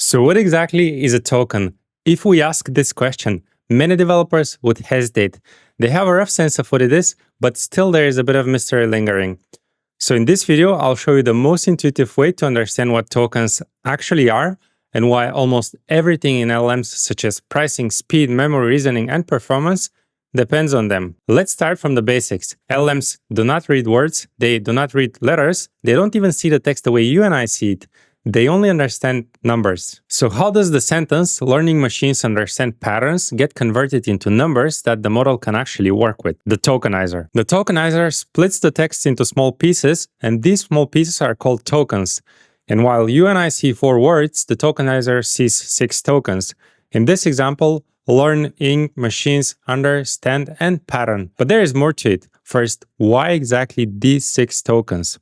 So what exactly is a token? If we ask this question, many developers would hesitate. They have a rough sense of what it is, but still there is a bit of mystery lingering. So in this video, I'll show you the most intuitive way to understand what tokens actually are and why almost everything in LLMs such as pricing, speed, memory, reasoning, and performance depends on them. Let's start from the basics. LLMs do not read words, they do not read letters, they don't even see the text the way you and I see it. They only understand numbers. So how does the sentence learning machines understand patterns get converted into numbers that the model can actually work with? The tokenizer. The tokenizer splits the text into small pieces, and these small pieces are called tokens. And while you and I see 4 words, the tokenizer sees 6 tokens. In this example, learning machines understand and pattern. But there is more to it. First, why exactly these 6 tokens?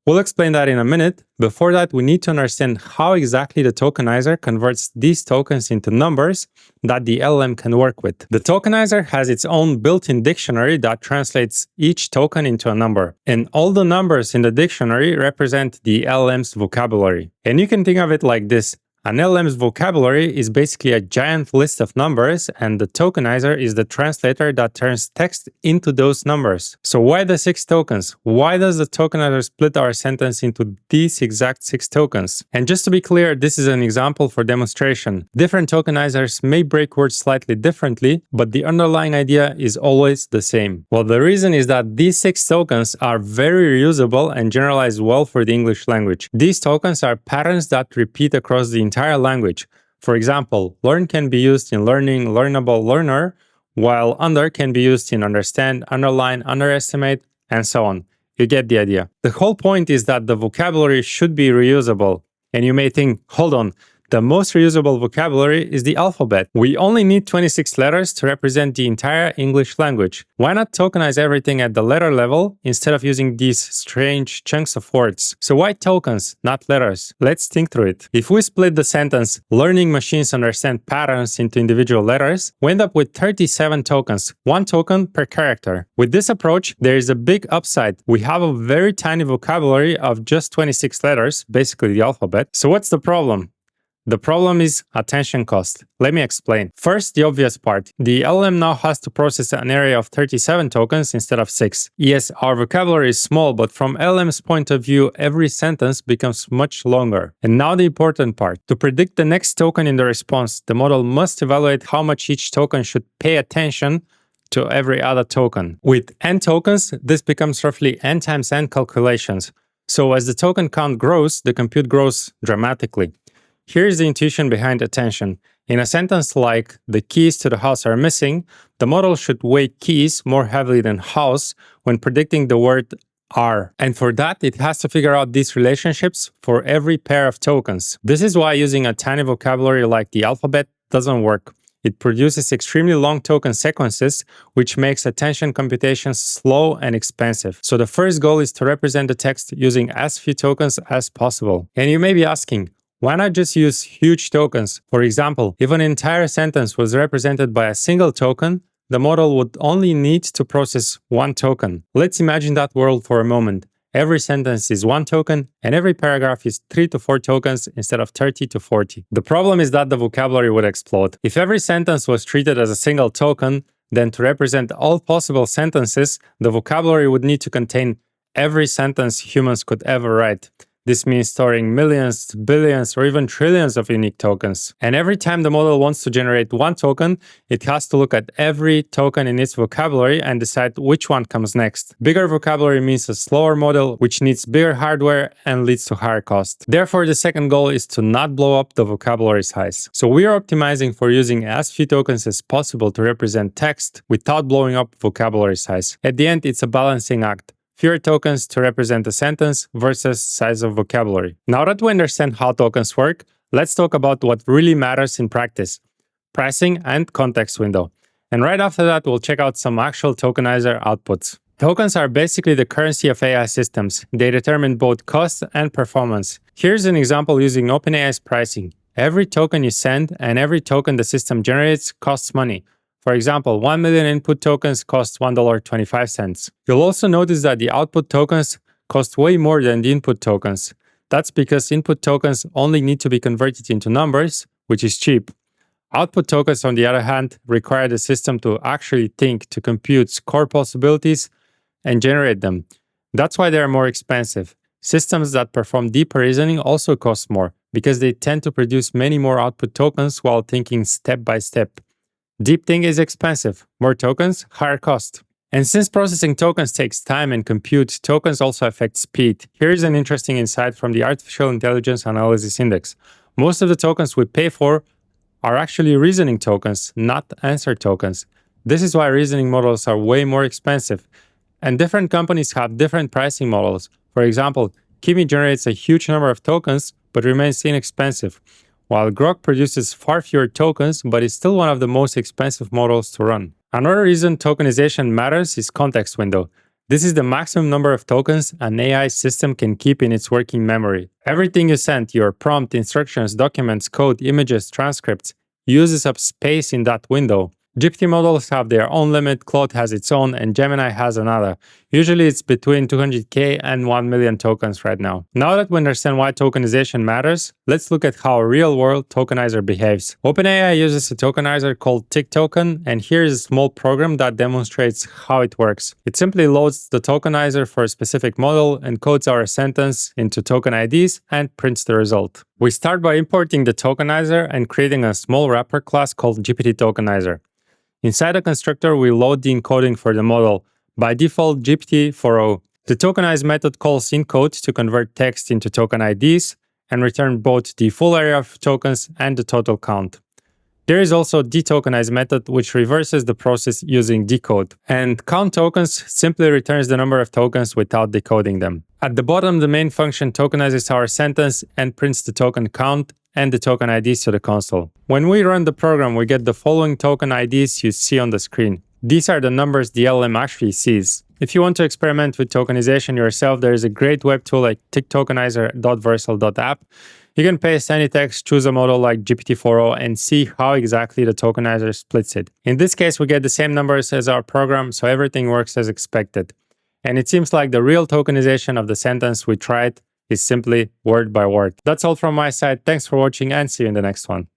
We'll explain that in a minute. Before that, we need to understand how exactly the tokenizer converts these tokens into numbers that the LLM can work with. The tokenizer has its own built-in dictionary that translates each token into a number. And all the numbers in the dictionary represent the LLM's vocabulary. And you can think of it like this. An LLM's vocabulary is basically a giant list of numbers, and the tokenizer is the translator that turns text into those numbers. So why the 6 tokens? Why does the tokenizer split our sentence into these exact 6 tokens? And just to be clear, this is an example for demonstration. Different tokenizers may break words slightly differently, but the underlying idea is always the same. Well, the reason is that these 6 tokens are very reusable and generalize well for the English language. These tokens are patterns that repeat across the entire language. For example, learn can be used in learning, learnable, learner, while under can be used in understand, underline, underestimate, and so on. You get the idea. The whole point is that the vocabulary should be reusable. And you may think, hold on, the most reusable vocabulary is the alphabet. We only need 26 letters to represent the entire English language. Why not tokenize everything at the letter level instead of using these strange chunks of words? So why tokens, not letters? Let's think through it. If we split the sentence, learning machines understand patterns into individual letters, we end up with 37 tokens, 1 token per character. With this approach, there is a big upside. We have a very tiny vocabulary of just 26 letters, basically the alphabet. So what's the problem? The problem is attention cost. Let me explain. First, the obvious part. The LLM now has to process an array of 37 tokens instead of 6. Yes, our vocabulary is small, but from LLM's point of view, every sentence becomes much longer. And now the important part. To predict the next token in the response, the model must evaluate how much each token should pay attention to every other token. With n tokens, this becomes roughly n times n calculations. So as the token count grows, the compute grows dramatically. Here's the intuition behind attention. In a sentence like, the keys to the house are missing, the model should weigh keys more heavily than house when predicting the word are. And for that, it has to figure out these relationships for every pair of tokens. This is why using a tiny vocabulary like the alphabet doesn't work. It produces extremely long token sequences, which makes attention computations slow and expensive. So the first goal is to represent the text using as few tokens as possible. And you may be asking, why not just use huge tokens? For example, if an entire sentence was represented by a single token, the model would only need to process 1 token. Let's imagine that world for a moment. Every sentence is 1 token, and every paragraph is 3 to 4 tokens instead of 30 to 40. The problem is that the vocabulary would explode. If every sentence was treated as a single token, then to represent all possible sentences, the vocabulary would need to contain every sentence humans could ever write. This means storing millions, billions, or even trillions of unique tokens. And every time the model wants to generate 1 token, it has to look at every token in its vocabulary and decide which one comes next. Bigger vocabulary means a slower model, which needs bigger hardware and leads to higher cost. Therefore, the second goal is to not blow up the vocabulary size. So we are optimizing for using as few tokens as possible to represent text without blowing up vocabulary size. At the end, it's a balancing act. Fewer tokens to represent a sentence versus size of vocabulary. Now that we understand how tokens work, let's talk about what really matters in practice: pricing and context window. And right after that, we'll check out some actual tokenizer outputs. Tokens are basically the currency of AI systems. They determine both cost and performance. Here's an example using OpenAI's pricing. Every token you send and every token the system generates costs money. For example, 1 million input tokens cost $1.25. You'll also notice that the output tokens cost way more than the input tokens. That's because input tokens only need to be converted into numbers, which is cheap. Output tokens, on the other hand, require the system to actually think, to compute core possibilities, and generate them. That's why they are more expensive. Systems that perform deeper reasoning also cost more, because they tend to produce many more output tokens while thinking step by step. Deep thinking is expensive. More tokens, higher cost. And since processing tokens takes time and compute, tokens also affect speed. Here is an interesting insight from the Artificial Intelligence Analysis Index. Most of the tokens we pay for are actually reasoning tokens, not answer tokens. This is why reasoning models are way more expensive. And different companies have different pricing models. For example, Kimi generates a huge number of tokens, but remains inexpensive, while Grok produces far fewer tokens, but is still one of the most expensive models to run. Another reason tokenization matters is context window. This is the maximum number of tokens an AI system can keep in its working memory. Everything you send, your prompt, instructions, documents, code, images, transcripts, uses up space in that window. GPT models have their own limit, Claude has its own, and Gemini has another. Usually it's between 200k and 1 million tokens right now. Now that we understand why tokenization matters, let's look at how a real-world tokenizer behaves. OpenAI uses a tokenizer called TikToken, and here is a small program that demonstrates how it works. It simply loads the tokenizer for a specific model, encodes our sentence into token IDs, and prints the result. We start by importing the tokenizer and creating a small wrapper class called GPT Tokenizer. Inside the constructor, we load the encoding for the model, by default GPT-4o. The tokenize method calls encode to convert text into token IDs and return both the full array of tokens and the total count. There is also detokenize method, which reverses the process using decode. And count tokens simply returns the number of tokens without decoding them. At the bottom, the main function tokenizes our sentence and prints the token count and the token IDs to the console. When we run the program, we get the following token IDs you see on the screen. These are the numbers the LLM actually sees. If you want to experiment with tokenization yourself, there is a great web tool like ticktokenizer.versal.app. You can paste any text, choose a model like GPT-4o, and see how exactly the tokenizer splits it. In this case, we get the same numbers as our program, so everything works as expected. And it seems like the real tokenization of the sentence we tried is simply word by word. That's all from my side. Thanks for watching and see you in the next one.